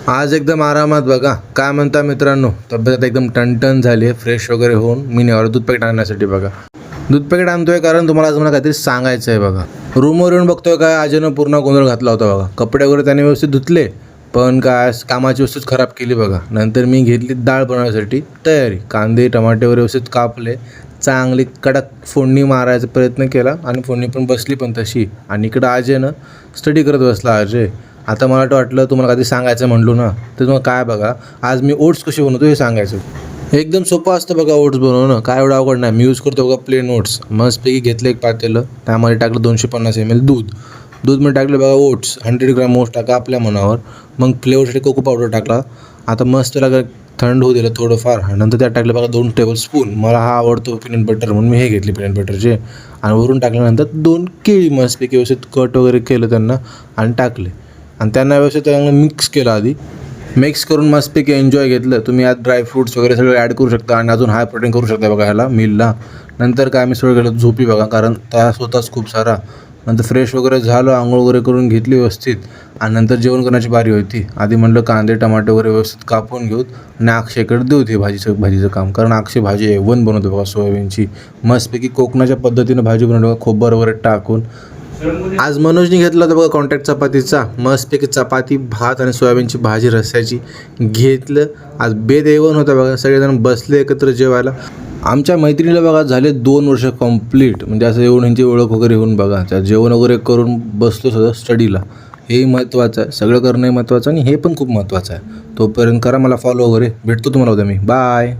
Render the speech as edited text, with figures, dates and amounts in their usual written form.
आज एकदम आरामात बघा. काय म्हणता मित्रांनो, तब्येत आता एकदम टणटण झाली आहे. फ्रेश वगैरे होऊन मी निघालो दूध पॅकेट आणण्यासाठी बघा. दूध पॅकेट आणतोय कारण तुम्हाला आज मला काहीतरी सांगायचं आहे बघा. रूमवर येऊन बघतोय काय आजीनं पूर्ण गोंधळ घातला होता बघा. कपडे वगैरे त्याने व्यवस्थित धुतले, पण काय कामाची वस्तूच खराब केली बघा. नंतर मी घेतली डाळ बनवण्यासाठी तयारी. कांदे टमाटे वगैरे व्यवस्थित कापले, चांगली कडक फोडणी मारायचा प्रयत्न केला आणि फोडणी पण बसली पण तशी. आणि इकडं अजयनं स्टडी करत बसला. अजय आता मला वाटलं तुम्हाला कधी सांगायचं म्हणलो ना, तर मग काय बघा, आज मी ओट्स कसे बनवतो हे सांगायचं. एकदम सोपं असतं बघा ओट्स बनवणं, काय एवढं अवघड नाही. मी यूज करतो बघा प्लेन ओट्स. मस्तपैकी घेतलं एक पातेलं, त्यामध्ये टाकलं 250 ml दूधमध्ये टाकलं बघा ओट्स, 100 ग्रॅम ओट्स टाका आपल्या मनावर. मग फ्लेवरसाठी कोको पावडर टाकला. आता मस्त त्याला थंड होऊ दिलं थोडंफार. नंतर त्यात टाकलं बघा 2 टेबलस्पून, मला हा आवडतो पीनट बटर म्हणून मी हे घेतले पीनट बटरचे. आणि वरून टाकल्यानंतर 2 केळी मस्तपैकी व्यवस्थित कट वगैरे केलं त्यांना आणि टाकले. आणि त्यांना व्यवस्थित चांगलं मिक्स केलं. आधी मिक्स करून मस्तपैकी एन्जॉय घेतलं. तुम्ही यात ड्रायफ्रूट्स वगैरे सगळं ॲड करू शकता आणि अजून हाय प्रोटीन करू शकता बघा ह्याला मीलला. नंतर काय मी सगळं गेलो झोपी बघा, कारण त्रास होताच खूप सारा. नंतर फ्रेश वगैरे झालं, आंघोळ वगैरे करून घेतली व्यवस्थित. आणि नंतर जेवण करण्याची बारी होती. आधी म्हटलं कांदे टमाटे वगैरे व्यवस्थित कापून घेऊत आणि अक्षयकडे देऊ ते भाजीचं काम, कारण अक्षय भाजी A1 बनवतो बघा सोयाबीनची. मस्तपैकी कोकणाच्या पद्धतीनं भाजी बनवली बघा, खोबर वगैरे टाकून. आज मनोजनी घेतला होता बघा कॉन्टॅक्ट चपातीचा. मस्तपैकी चपाती भात आणि सोयाबीनची भाजी रस्स्याची घेतलं. आज बेद A1 होता बघा. सगळेजण बसले एकत्र जेवायला. आमच्या मैत्रिणीला बघा झाले 2 वर्ष कंप्लीट, म्हणजे असं येऊन ह्यांची ओळख वगैरे होऊन बघा. त्या जेवण वगैरे करून बसलो सुद्धा स्टडीला. हेही महत्त्वाचं आहे, सगळं करणंही महत्त्वाचं आणि हे पण खूप महत्त्वाचं आहे. तोपर्यंत करा मला फॉलो वगैरे. भेटतो तुम्हाला उद्या मी. बाय.